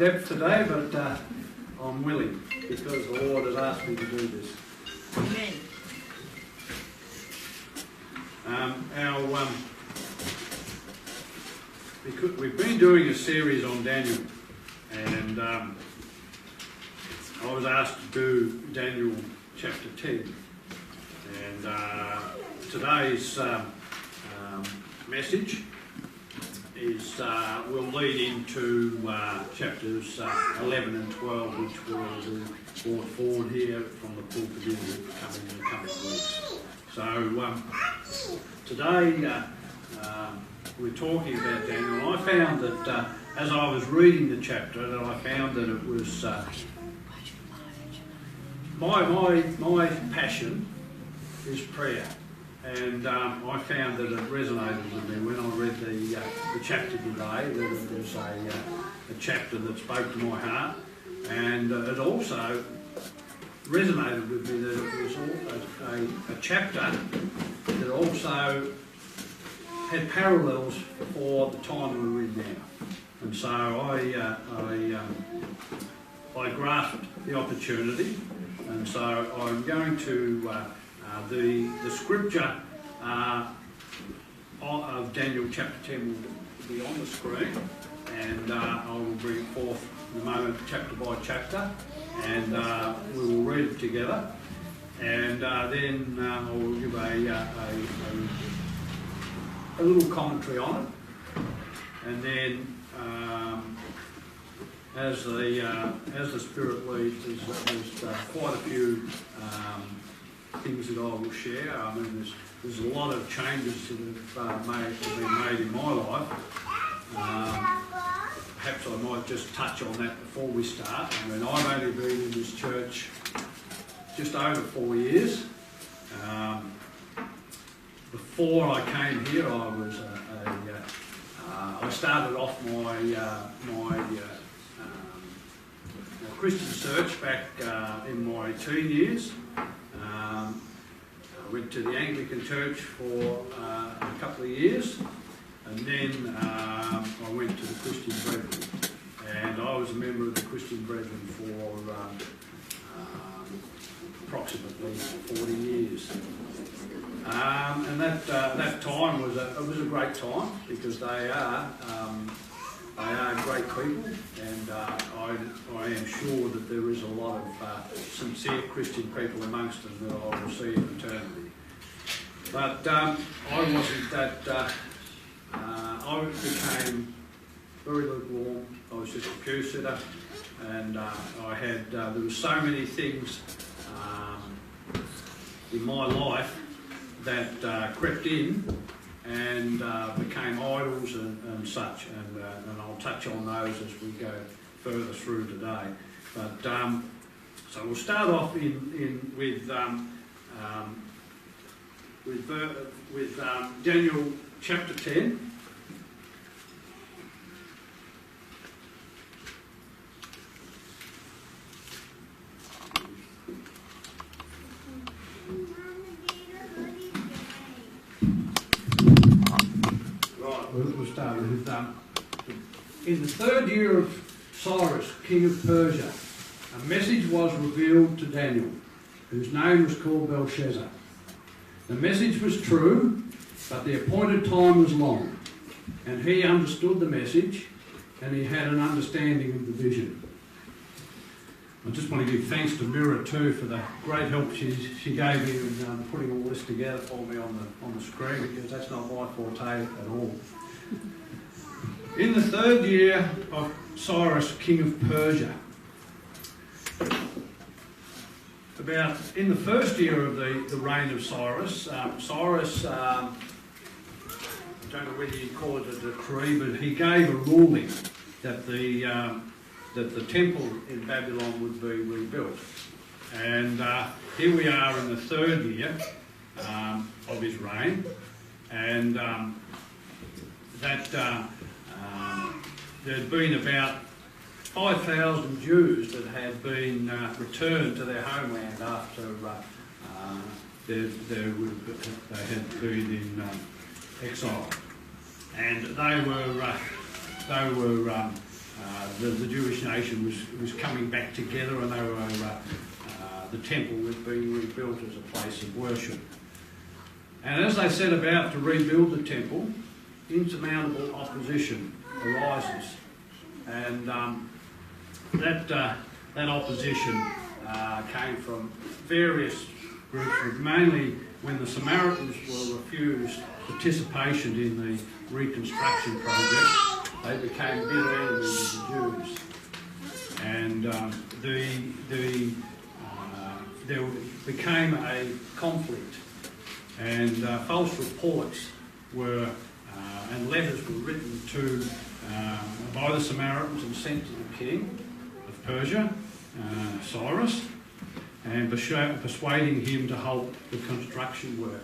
depth today, but I'm willing because the Lord has asked me to do this. Amen. We've been doing a series on Daniel, and I was asked to do Daniel chapter 10, and today's message is will lead into chapters 11 and 12, which will be brought forward here from the pulpit in the coming weeks. So today we're talking about Daniel. I found that as I was reading the chapter, that I found that it was my passion is prayer. And I found that it resonated with me when I read the chapter today, that it was a chapter that spoke to my heart. And it also resonated with me that it was a chapter that also had parallels for the time we're in now. And so I grasped the opportunity, and so I'm going to the scripture of Daniel chapter 10 will be on the screen, and I will bring forth in a moment chapter by chapter, and we will read it together, and then I will give a little commentary on it, and then as the Spirit leads, there's quite a few things that I will share. I mean, there's a lot of changes that have been made in my life. Perhaps I might just touch on that before we start. I mean, I've only been in this church just over 4 years. Before I came here, I was I started off my Christian search back in my teen years. I went to the Anglican Church for a couple of years, and then I went to the Christian Brethren, and I was a member of the Christian Brethren for approximately 40 years. And that time was a great time, because they are great people, and I am sure that there is a lot of sincere Christian people amongst them that I will see in eternity. But I wasn't that. I became very lukewarm. I was just a pew sitter, and I had there were so many things in my life that crept in and became idols and such, and I'll touch on those as we go further through today. But so we'll start off with Daniel chapter 10. We'll start with in the third year of Cyrus, king of Persia, a message was revealed to Daniel, whose name was called Belshazzar. The message was true, but the appointed time was long, and he understood the message, and he had an understanding of the vision. I just want to give thanks to Mira too for the great help she gave me in putting all this together for me on the screen, because that's not my forte at all. In the third year of Cyrus, king of Persia, in the first year of the reign of Cyrus, Cyrus, I don't know whether you call it a decree, but he gave a ruling that the temple in Babylon would be rebuilt. And here we are in the third year of his reign, and there'd been about 5,000 Jews that had been returned to their homeland after they had been in exile, and they were the Jewish nation was coming back together, and they were the temple was being rebuilt as a place of worship. And as they set about to rebuild the temple, insurmountable opposition arises, and that opposition came from various groups, mainly when the Samaritans were refused participation in the reconstruction project. They became bitter enemies of the Jews, and there became a conflict, and false reports were and letters were written to by the Samaritans and sent to the king of Persia, Cyrus, and persuading him to halt the construction work.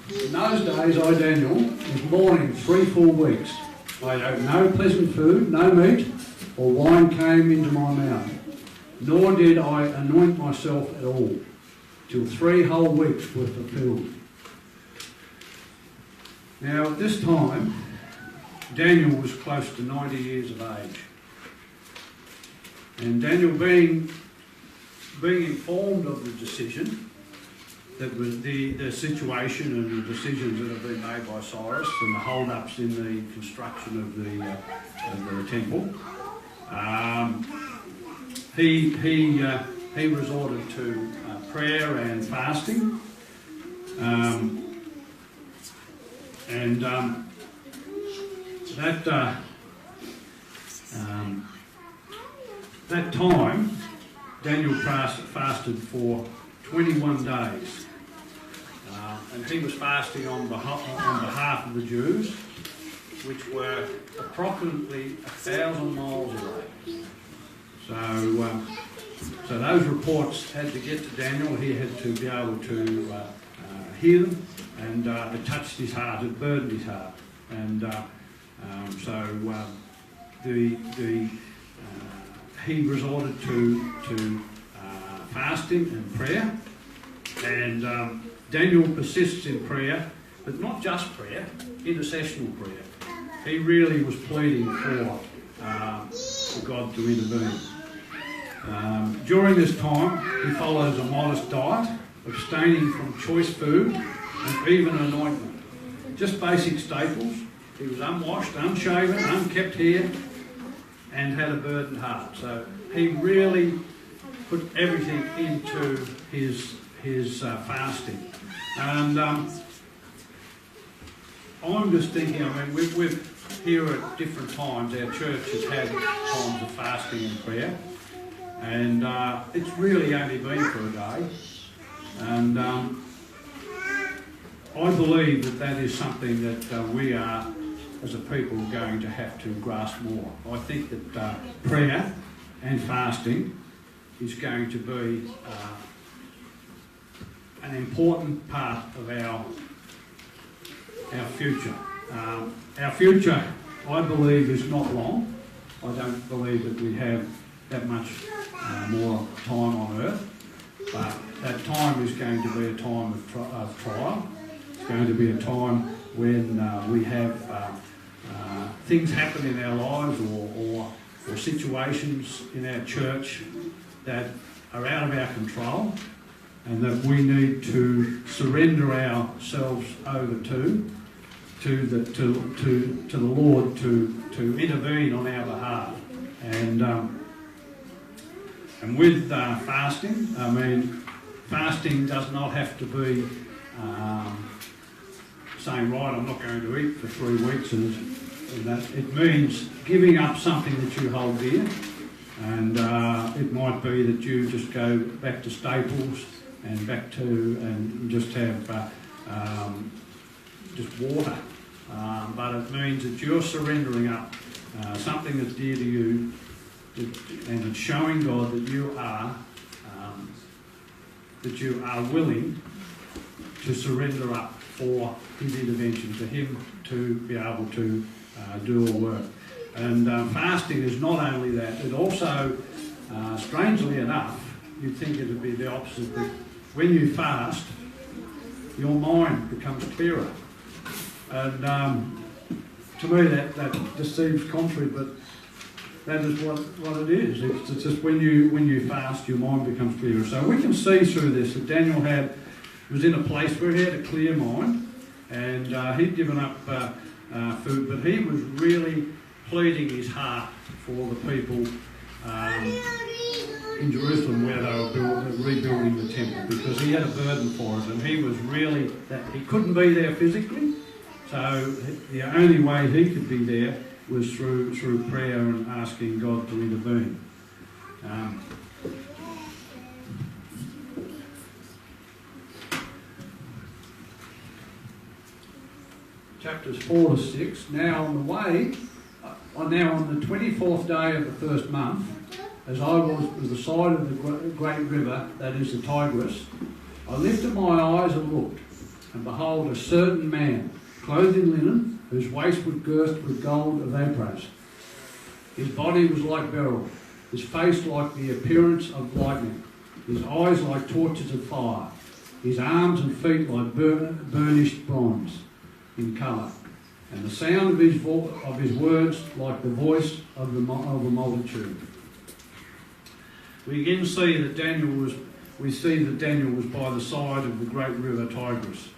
In those days, I, Daniel, was mourning 3 full weeks. I had no pleasant food, no meat, or wine came into my mouth, nor did I anoint myself at all, till 3 whole weeks were fulfilled. Now, at this time, Daniel was close to 90 years of age. And Daniel, being informed of the decision, that was the situation and the decisions that have been made by Cyrus and the hold-ups in the construction of the temple, he resorted to prayer and fasting, that time Daniel fasted for 21 days. And he was fasting on behalf of the Jews, which were approximately 1,000 miles away. So those reports had to get to Daniel. He had to be able to hear them, and it touched his heart, it burdened his heart. And he resorted to fasting and prayer, and Daniel persists in prayer, but not just prayer, intercessional prayer. He really was pleading for God to intervene. During this time, he follows a modest diet, abstaining from choice food and even anointment. Just basic staples. He was unwashed, unshaven, unkept hair, and had a burdened heart. So he really put everything into his fasting. And I'm just thinking, I mean, we've here at different times, our church has had times of fasting and prayer, and it's really only been for a day. And I believe that is something that we are, as a people, going to have to grasp more. I think that prayer and fasting is going to be an important part of our future. Our future, I believe, is not long. I don't believe that we have that much more time on earth, but that time is going to be a time of trial. It's going to be a time when we have things happen in our lives or situations in our church that are out of our control, and that we need to surrender ourselves over to the Lord to intervene on our behalf. And with fasting, I mean, fasting does not have to be saying, right, I'm not going to eat for 3 weeks, and that. It means giving up something that you hold dear, and it might be that you just go back to staples and just have just water, but it means that you're surrendering up something that's dear to you, and it's showing God that you are willing to surrender up for His intervention, for Him to be able to do all work. And fasting is not only that; it also, strangely enough, you'd think it would be the opposite. But when you fast, your mind becomes clearer. And to me that just seems contrary, but that is what it is. It's just when you fast, your mind becomes clearer. So we can see through this that Daniel was in a place where he had a clear mind, and he'd given up food, but he was really pleading his heart for the people in Jerusalem where they were rebuilding the temple, because he had a burden for it, and he was really that he couldn't be there physically, so the only way he could be there was through prayer and asking God to intervene. Chapters 4 to 6. Now on the 24th day of the first month, as I was at the side of the great river, that is the Tigris, I lifted my eyes and looked, and behold, a certain man, clothed in linen, whose waist was girt with gold of Apras. His body was like beryl, his face like the appearance of lightning, his eyes like torches of fire, his arms and feet like burnished bronze in colour, and the sound of his words like the voice of the multitude. We again see that Daniel was by the side of the great river Tigris.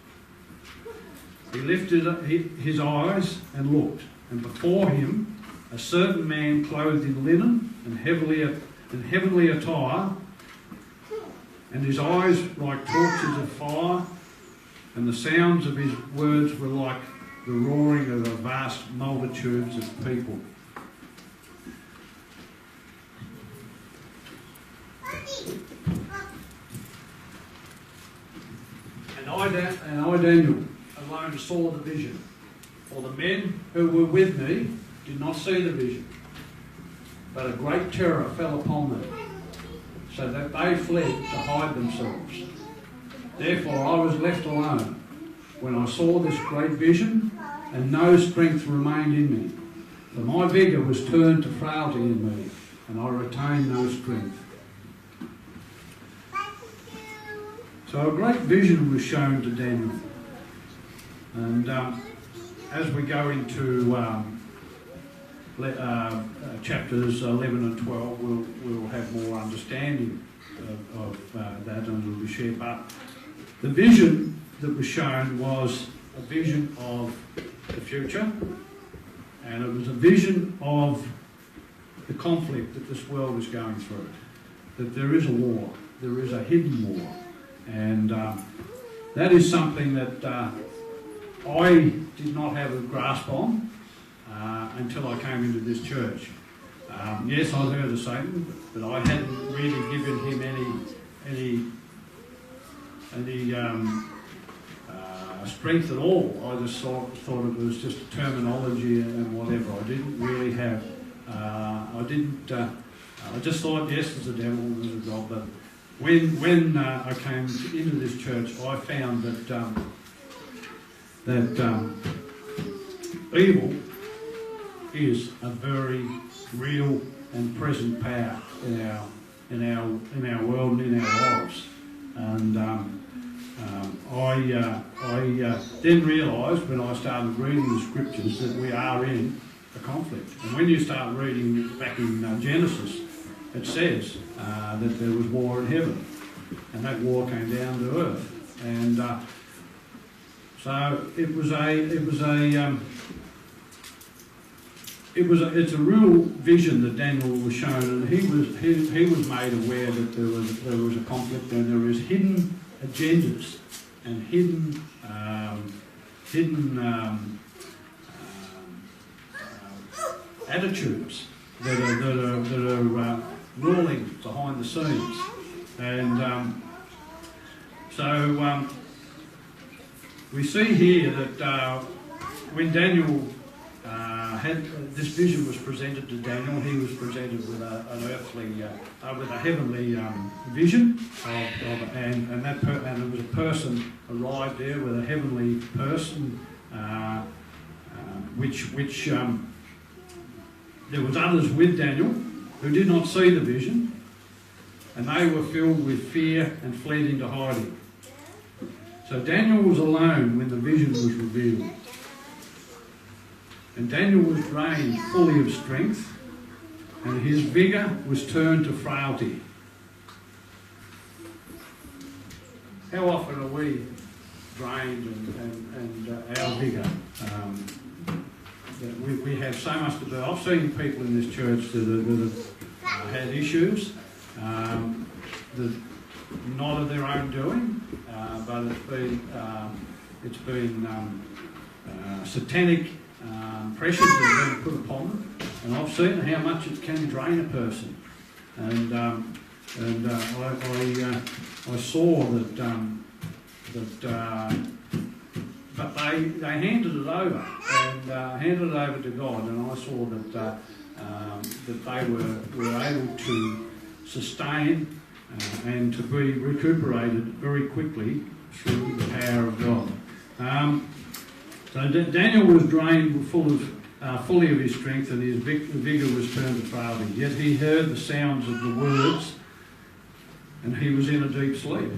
He lifted up his eyes and looked, and before him a certain man clothed in linen and heavenly attire, and his eyes like torches of fire, and the sounds of his words were like the roaring of a vast multitudes of people. And I, Daniel, alone saw the vision, for the men who were with me did not see the vision, but a great terror fell upon them, so that they fled to hide themselves. Therefore I was left alone when I saw this great vision, and no strength remained in me, for my vigour was turned to frailty in me, and I retained no strength. So a great vision was shown to Daniel, and as we go into chapters 11 and 12, we'll have more understanding of that, and it will be shared. But the vision that was shown was a vision of the future, and it was a vision of the conflict that this world is going through, that there is a war, there is a hidden war. And that is something that I did not have a grasp on until I came into this church. Yes, I'd heard of Satan, but I hadn't really given him any strength at all. I just thought it was just terminology and whatever. I didn't really have. I just thought, yes, there's a devil, there's a God, but when I came into this church, I found that evil is a very real and present power in our world and in our lives. And I then realised when I started reading the scriptures that we are in a conflict. And when you start reading back in Genesis, it says that there was war in heaven, and that war came down to earth, and so it's a real vision that Daniel was shown, and he was made aware that there was a conflict, and there is hidden agendas and hidden attitudes that are ruling behind the scenes. And so we see here that when Daniel this vision was presented to Daniel, he was presented with with a heavenly vision, and it was a person arrived there with a heavenly person, which there was others with Daniel who did not see the vision, and they were filled with fear and fled into hiding. So Daniel was alone when the vision was revealed. And Daniel was drained fully of strength, and his vigour was turned to frailty. How often are we drained and our vigour? We have so much to do. I've seen people in this church that have had issues, that not of their own doing, but it's been satanic pressures that have been put upon them, and I've seen how much it can drain a person. I saw but they handed it over to God, and I saw that they were able to sustain and to be recuperated very quickly through the power of God. So Daniel was drained fully of his strength, and his vigour was turned to frailty. Yet he heard the sounds of the words, and he was in a deep sleep.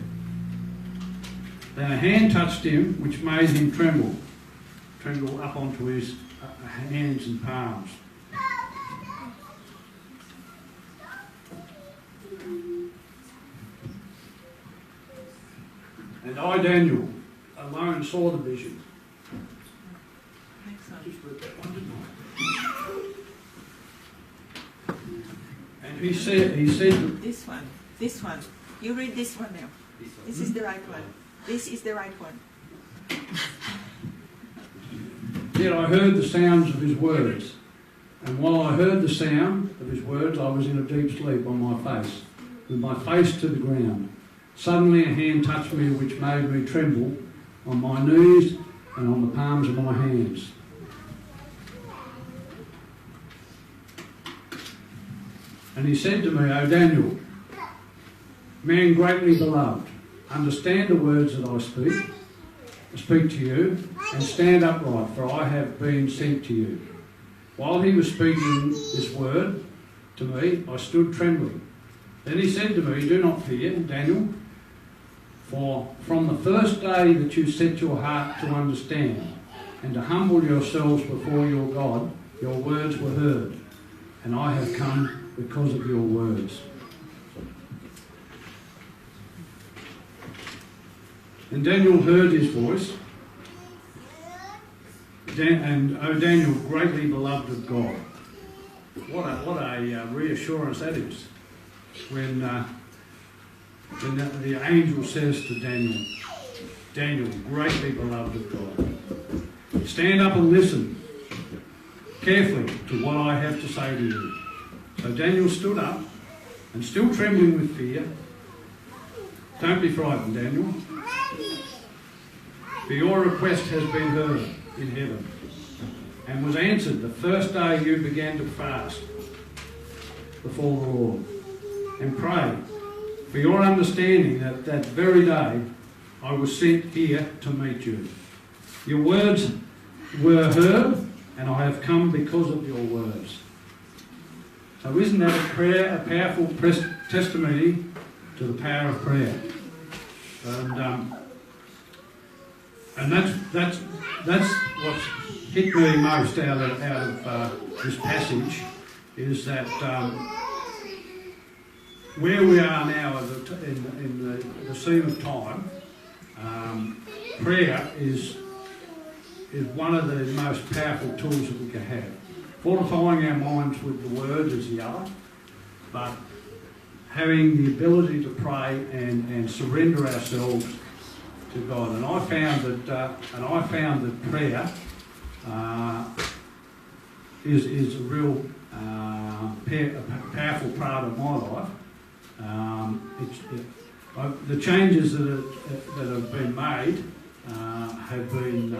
Then a hand touched him, which made him tremble up onto his hands and palms. And I, Daniel, alone saw the vision. Just read that one, didn't I? And he said This one. You read this one now. This is the right one. This is the right one. Yet I heard the sounds of his words, and while I heard the sound of his words, I was in a deep sleep on my face, with my face to the ground. Suddenly a hand touched me, which made me tremble on my knees and on the palms of my hands. And he said to me, O Daniel, man greatly beloved, understand the words that I speak to you, and stand upright, for I have been sent to you. While he was speaking this word to me, I stood trembling. Then he said to me, do not fear, Daniel, for from the first day that you set your heart to understand and to humble yourselves before your God, your words were heard, and I have come because of your words. And Daniel heard his voice, and O Daniel, greatly beloved of God. What a reassurance that is when the angel says to Daniel, Daniel, greatly beloved of God, stand up and listen carefully to what I have to say to you. So Daniel stood up, and still trembling with fear, don't be frightened, Daniel, for your request has been heard in heaven and was answered the first day you began to fast before the Lord and pray. For your understanding that that very day I was sent here to meet you. Your words were heard, and I have come because of your words. So isn't that a prayer, a powerful testimony to the power of prayer? And that's what's hit me most out of this passage, is that where we are now in the scene of time, prayer is one of the most powerful tools that we can have. Fortifying our minds with the word is the other, but having the ability to pray and surrender ourselves to God. And I found that prayer is a real powerful part of my life. The changes that have been made have been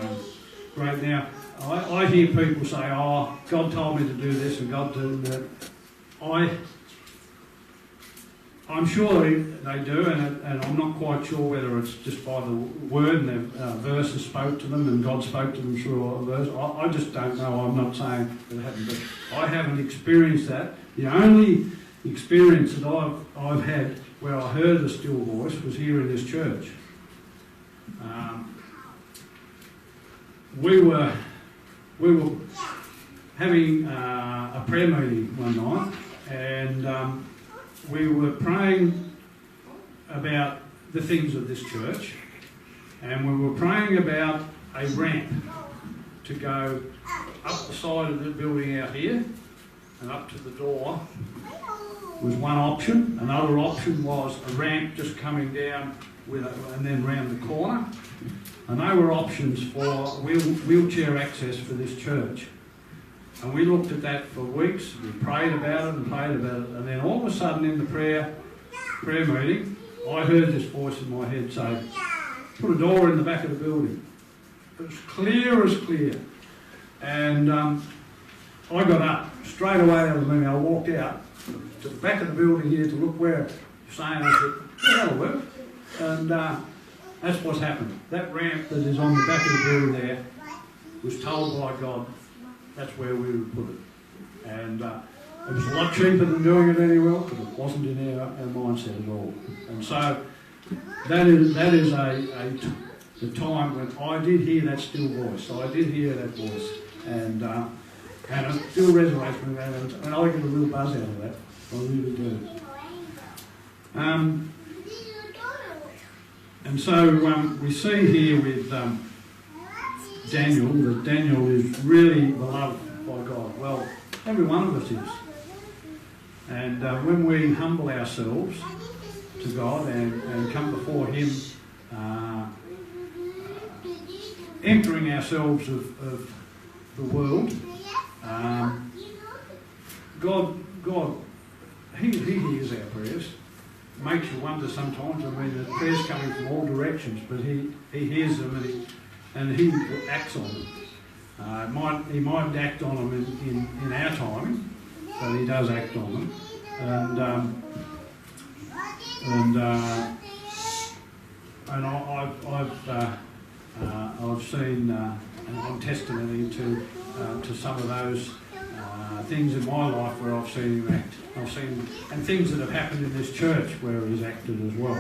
great. Now, I hear people say, oh, God told me to do this and God did that. I'm sure they do, and I'm not quite sure whether it's just by the word and the verses spoke to them and God spoke to them through a verse. I just don't know. I'm not saying that it happened, but I haven't experienced that. The only experience that I've had where I heard the still voice was here in this church. we were having a prayer meeting one night, and we were praying about the things of this church, and we were praying about a ramp to go up the side of the building out here and up to the door was one option. Another option was a ramp just coming down and then round the corner. And they were options for wheelchair access for this church. And we looked at that for weeks. We prayed about it and prayed about it. And then all of a sudden in the prayer meeting, I heard this voice in my head say, put a door in the back of the building. It was clear as clear. And I got up straight away out of the meeting. I walked out to the back of the building here to look where you're saying, I said, yeah, that'll work. And that's what's happened. That ramp that is on the back of the building there was told by God that's where we would put it. And it was a lot cheaper than doing it anywhere else, but it wasn't in our mindset at all. And so that is the time when I did hear that still voice. So I did hear that voice. And it still resonates with me, and I get a real buzz out of that. I really do. And so we see here with Daniel that Daniel is really beloved by God. Well, every one of us is. And when we humble ourselves to God and come before Him, emptying ourselves of the world, God, He hears our prayers. Makes you wonder sometimes. I mean, the prayers coming from all directions, but He hears them and He acts on them. He might act on them in our timing, but He does act on them. And I've seen and I'm testimony to some of those things in my life where I've seen Him act. And things that have happened in this church where He's acted as well.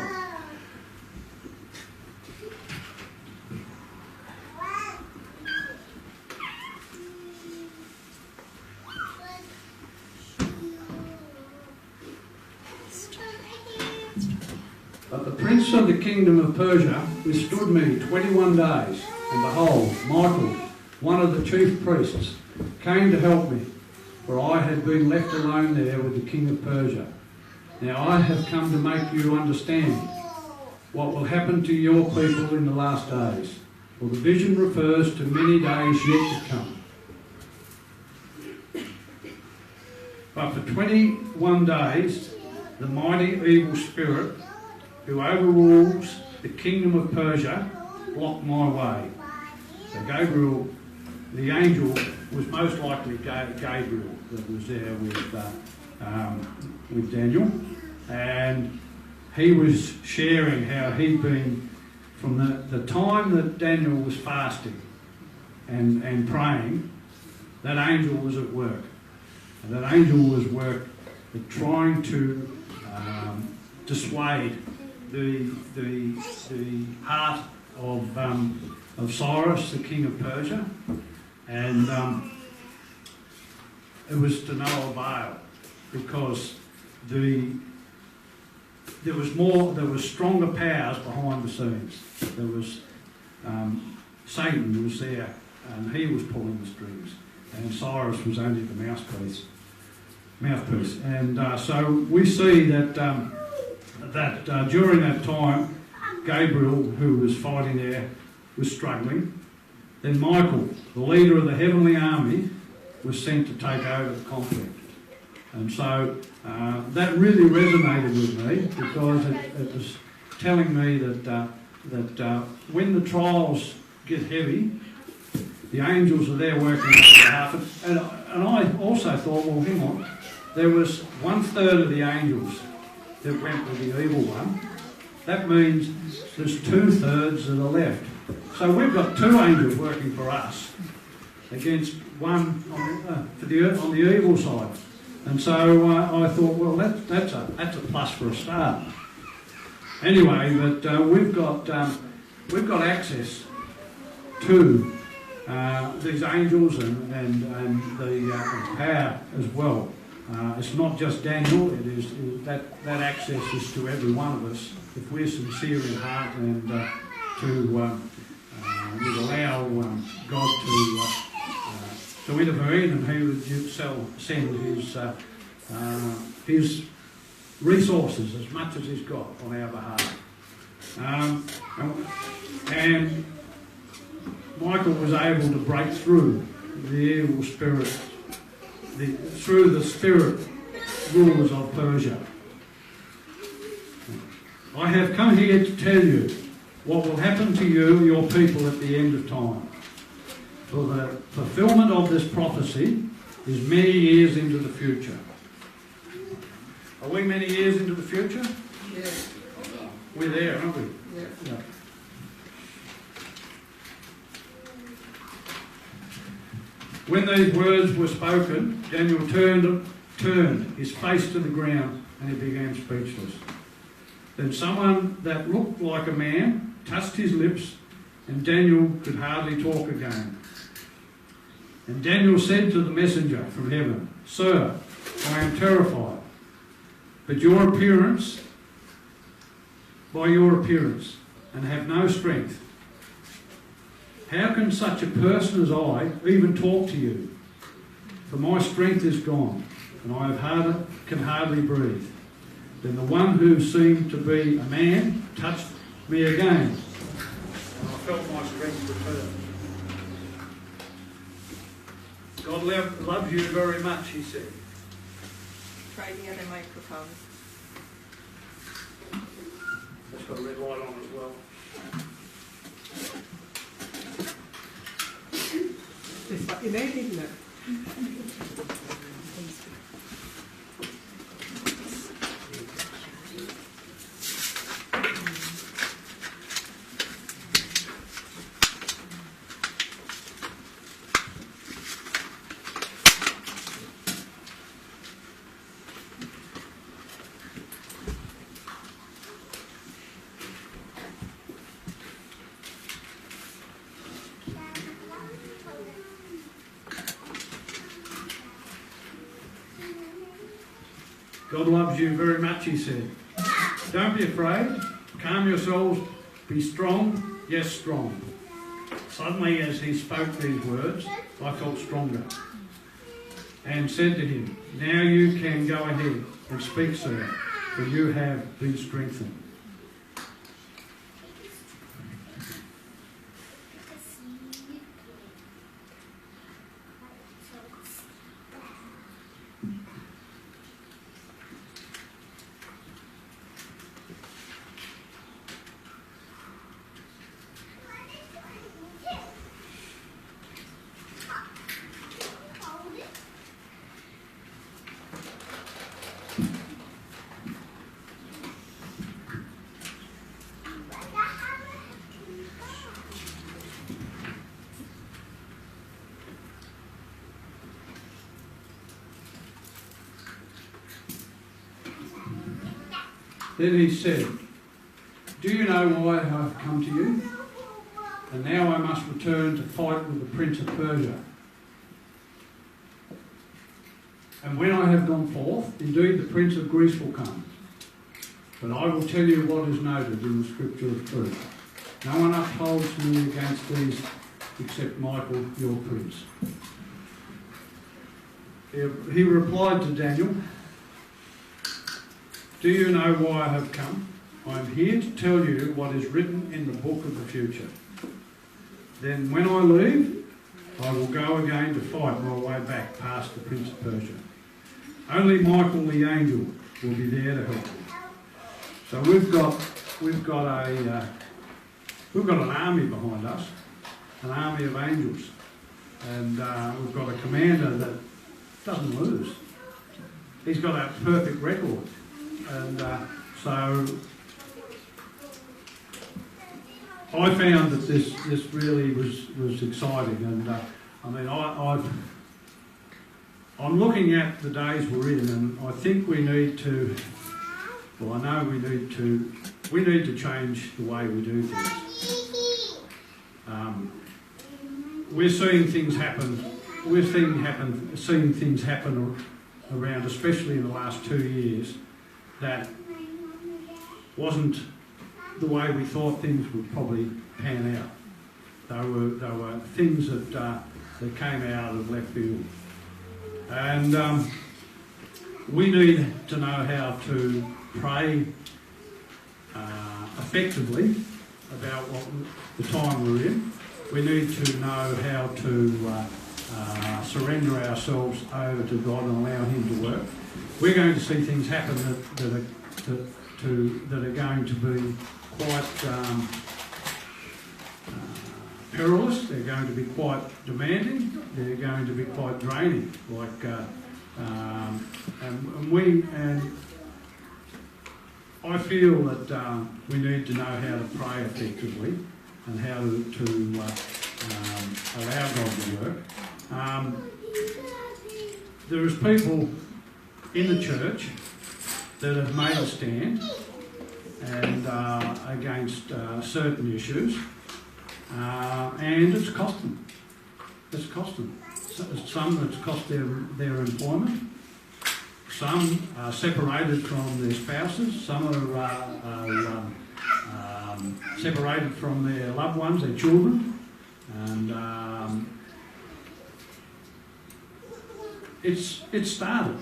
But the prince of the kingdom of Persia withstood me 21 days, and behold, Michael, one of the chief priests, came to help me, for I had been left alone there with the king of Persia. Now I have come to make you understand what will happen to your people in the last days, for the vision refers to many days yet to come. But for 21 days, the mighty evil spirit who overrules the kingdom of Persia blocked my way. So Gabriel, the angel, was most likely Gabriel that was there with Daniel, and he was sharing how he'd been from the time that Daniel was fasting and praying. That angel was at work, and that angel was at trying to dissuade the heart of Cyrus, the king of Persia, and it was to no avail, because there was stronger powers behind the scenes. There was Satan was there, and he was pulling the strings, and Cyrus was only the mouthpiece. And so we see that during that time, Gabriel, who was fighting there, was struggling. Then Michael, the leader of the heavenly army, was sent to take over the conflict. And so that really resonated with me, because it was telling me that when the trials get heavy, the angels are there working on behalf. And I also thought, well, hang on, there was 1/3 of the angels that went with the evil one. That means there's 2/3 that are left. So we've got 2 angels working for us against one on the evil side. And so I thought, well, that's a plus for a start. Anyway, but we've got we've got access to these angels and the power as well. It's not just Daniel, it is that access is to every one of us if we're sincere in heart and would allow God to intervene, and He would send His resources as much as He's got on our behalf. And Michael was able to break through the evil spirit, through the spirit rulers of Persia. I have come here to tell you what will happen to you, your people, at the end of time. For the fulfillment of this prophecy is many years into the future. Are we many years into the future? Yes. We're there, aren't we? Yes. Yeah. When these words were spoken, Daniel turned his face to the ground and he began speechless. Then someone that looked like a man touched his lips, and Daniel could hardly talk again. And Daniel said to the messenger from heaven, "Sir, I am terrified, but by your appearance, and have no strength. How can such a person as I even talk to you? For my strength is gone, and I can hardly breathe." Then the one who seemed to be a man touched me again, and I felt my strength return. God loves you very much, he said. Try the other microphone. It's got a red light on as well. It's fascinating, isn't it? God loves you very much, he said. Don't be afraid. Calm yourselves. Be strong. Yes, strong. Suddenly, as he spoke these words, I felt stronger and said to him, "Now you can go ahead and speak, sir, for you have been strengthened." Then he said, "Do you know why I have come to you? And now I must return to fight with the Prince of Persia. And when I have gone forth, indeed the Prince of Greece will come. But I will tell you what is noted in the Scripture of truth. No one upholds me against these except Michael, your Prince." He replied to Daniel, "Do you know why I have come? I am here to tell you what is written in the book of the future. Then when I leave, I will go again to fight my way back past the Prince of Persia. Only Michael the angel will be there to help me." So we've got an army behind us, an army of angels, and we've got a commander that doesn't lose. He's got a perfect record. And so I found that this really was exciting, and I'm looking at the days we're in, and I think we need to change the way we do things. we're seeing things happen. We're seeing things happen around, especially in the last 2 years, that wasn't the way we thought things would probably pan out. They were things that came out of left field, and we need to know how to pray effectively about what the time we're in. We need to know how to surrender ourselves over to God and allow Him to work. We're going to see things happen that are going to be quite perilous. They're going to be quite demanding. They're going to be quite draining. And I feel that we need to know how to pray effectively and how to allow God to work. There is people in the church that have made a stand and against certain issues, and it's cost them. It's cost them. Some it's cost their employment. Some are separated from their spouses. Some are separated from their loved ones, their children, and it started.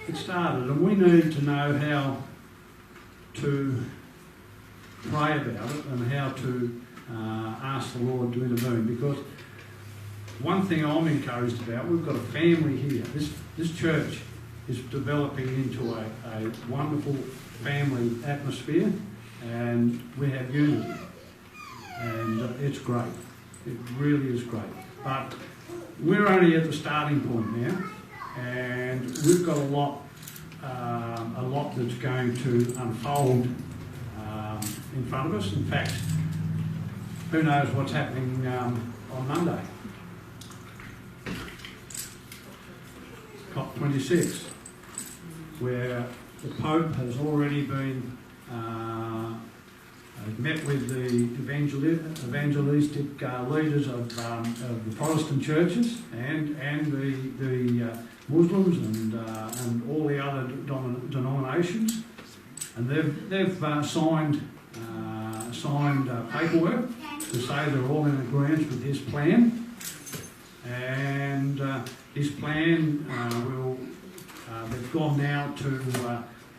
It started, and we need to know how to pray about it and how to ask the Lord to intervene. Because one thing I'm encouraged about, we've got a family here. This church is developing into a wonderful family atmosphere, and we have unity, and it's great. It really is great. But we're only at the starting point now, and we've got a lot that's going to unfold in front of us. In fact, who knows what's happening on Monday? COP26, where the Pope has already been met with the evangelistic leaders of the Protestant churches and the Muslims and all the other denominations, and they've signed paperwork to say they're all in agreement with his plan, and his plan they've gone now to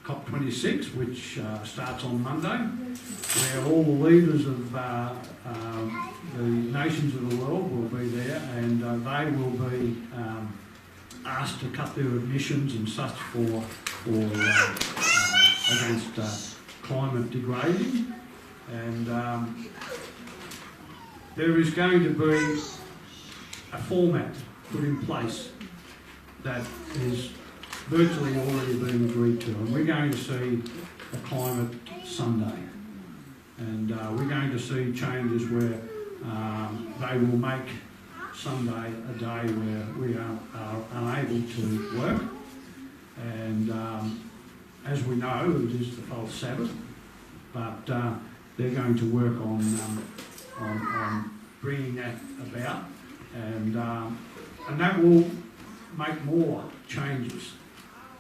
COP26, which starts on Monday, where all the leaders of the nations of the world will be there, and they will be asked to cut their emissions and such for against climate degrading, and there is going to be a format put in place that is virtually already been agreed to, and we're going to see a climate Sunday, and we're going to see changes where they will make Sunday a day where we are unable to work, and as we know, it is the false Sabbath, but they're going to work on bringing that about, and that will make more changes.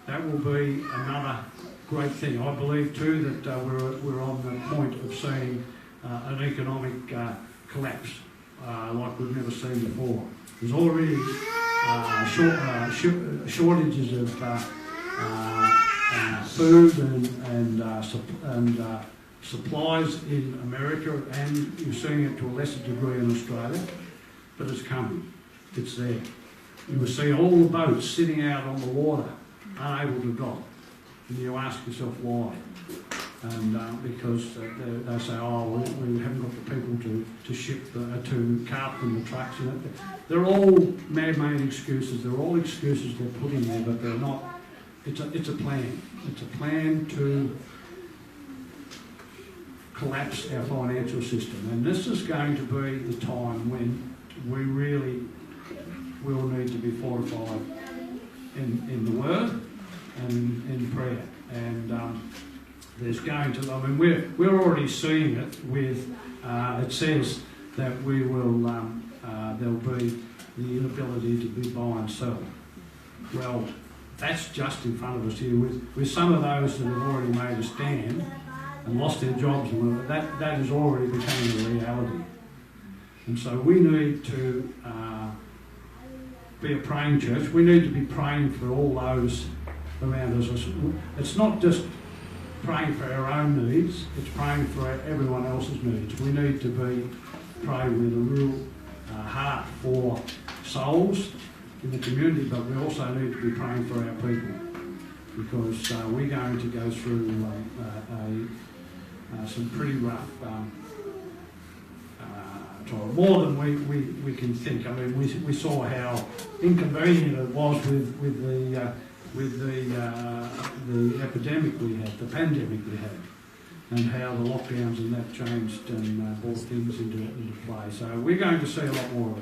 That will be another great thing. I believe too that we're on the point of seeing an economic collapse like we've never seen before. There's already shortages of food and supplies in America, and you're seeing it to a lesser degree in Australia, but it's coming. It's there. You will see all the boats sitting out on the water, unable to dock, and you ask yourself why. And because they say, oh, we haven't got the people to ship to cart them the trucks. You know, they're all man-made excuses. They're all excuses they're put in there, but they're not. It's a plan. It's a plan to collapse our financial system, and this is going to be the time when we really will need to be fortified in the Word and in prayer. And there's going to, I mean, we're already seeing it with, it says that we will, there'll be the inability to be buy and sell. Well, that's just in front of us here with some of those that have already made a stand and lost their jobs, and that has already become a reality. And so we need to be a praying church. We need to be praying for all those around us. It's not just praying for our own needs, it's praying for everyone else's needs. We need to pray with a real heart for souls in the community, but we also need to be praying for our people, because we're going to go through some pretty rough time, more than we can think. I mean, we saw how inconvenient it was with the epidemic we had, the pandemic we had, and how the lockdowns and that changed and brought things into play. So we're going to see a lot more of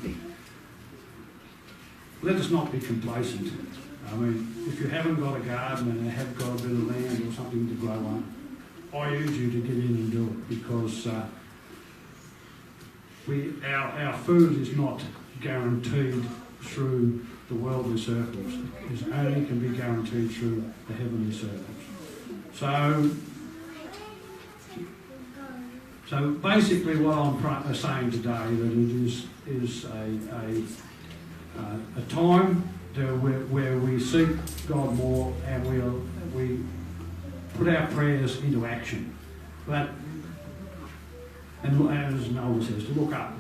it. Let us not be complacent. I mean, if you haven't got a garden and have got a bit of land or something to grow on, I urge you to get in and do it, because our food is not guaranteed through the worldly circles. It only can be guaranteed through the heavenly circles. So basically what I'm saying today, that it is a time where we seek God more, and we put our prayers into action. But, and as Noel says, to look up.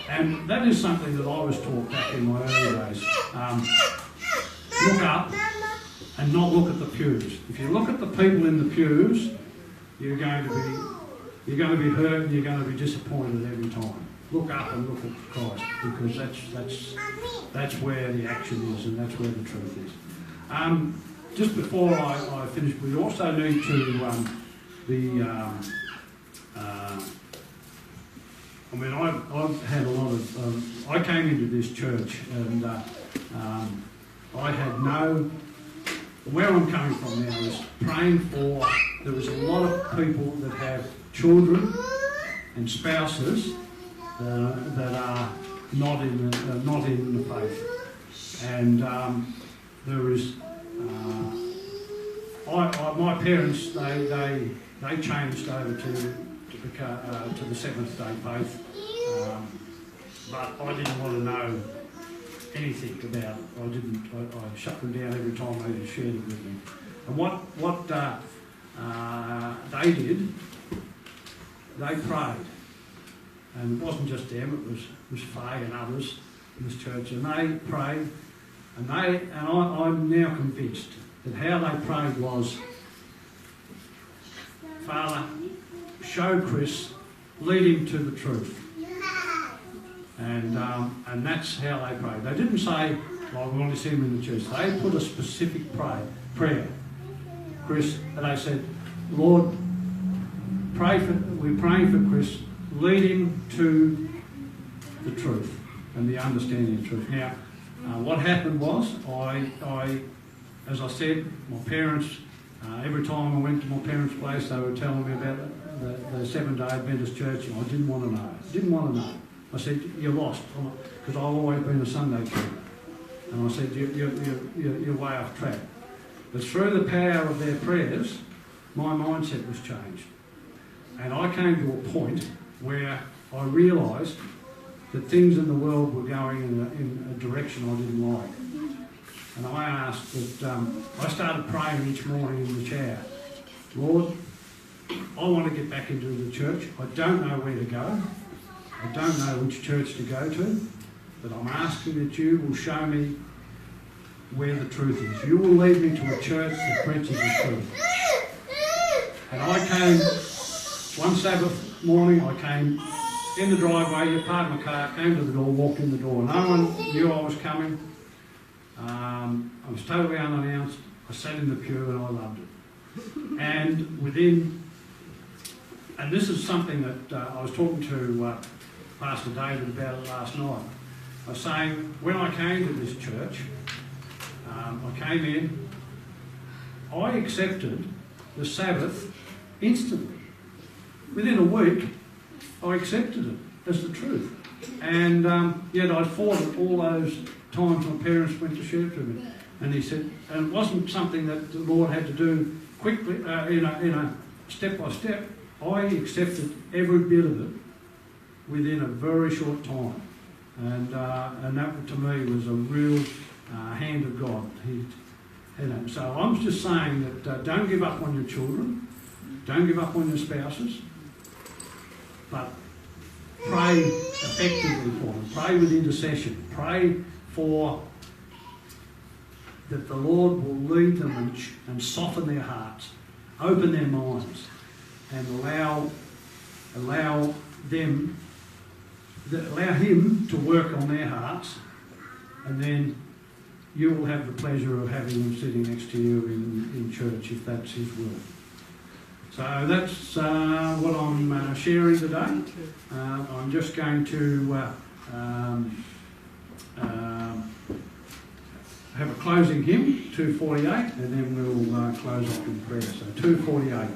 And that is something that I was taught back in my early days. Look up and not look at the pews. If you look at the people in the pews, you're going to be hurt and you're going to be disappointed every time. Look up and look at Christ, because that's where the action is and that's where the truth is. Just before I finish, we also need to I mean, I've had a lot of... I came into this church and I had no... Where I'm coming from now is praying for... There is a lot of people that have children and spouses that are not in the faith. And there is... my parents, they changed over to the Seventh-day Faith, but I didn't want to know anything about it. I shut them down every time they shared it with me. And what they did, they prayed, and it wasn't just them; it was Faye and others in this church, and they prayed, and I'm now convinced that how they prayed was, Father, show Chris, lead him to the truth. And that's how they prayed. They didn't say, well, we want to see him in the church. They put a specific prayer. Chris, and they said, Lord, we're praying for Chris, lead him to the truth and the understanding of truth. Now, what happened was, I as I said, my parents, every time I went to my parents' place, they were telling me about the Seventh-day Adventist Church, and I didn't want to know. I said, you're lost, because I've always been a Sunday kid. And I said, you're way off track. But through the power of their prayers, my mindset was changed. And I came to a point where I realised that things in the world were going in a direction I didn't like. And I asked that, I started praying each morning in the chair, Lord, I want to get back into the church. I don't know where to go. I don't know which church to go to, but I'm asking that you will show me where the truth is. You will lead me to a church that preaches the truth. And I came, one Sabbath morning, I came in the driveway, parked my car, came to the door, walked in the door. No one knew I was coming. I was totally unannounced. I sat in the pew and I loved it. And this is something that I was talking to Pastor David about it last night. I was saying, when I came to this church, I came in, I accepted the Sabbath instantly. Within a week, I accepted it as the truth. And yet I'd fought it all those times my parents went to share to me. And he said, and it wasn't something that the Lord had to do quickly, step by step. I accepted every bit of it within a very short time. And that to me was a real hand of God. So I'm just saying that don't give up on your children, don't give up on your spouses, but pray effectively for them. Pray with intercession. Pray for that the Lord will lead them and soften their hearts, open their minds, and allow Him to work on their hearts, and then you will have the pleasure of having them sitting next to you in church if that's His will. So that's what I'm sharing today. I'm just going to have a closing hymn, 248, and then we'll close off in prayer. So 248.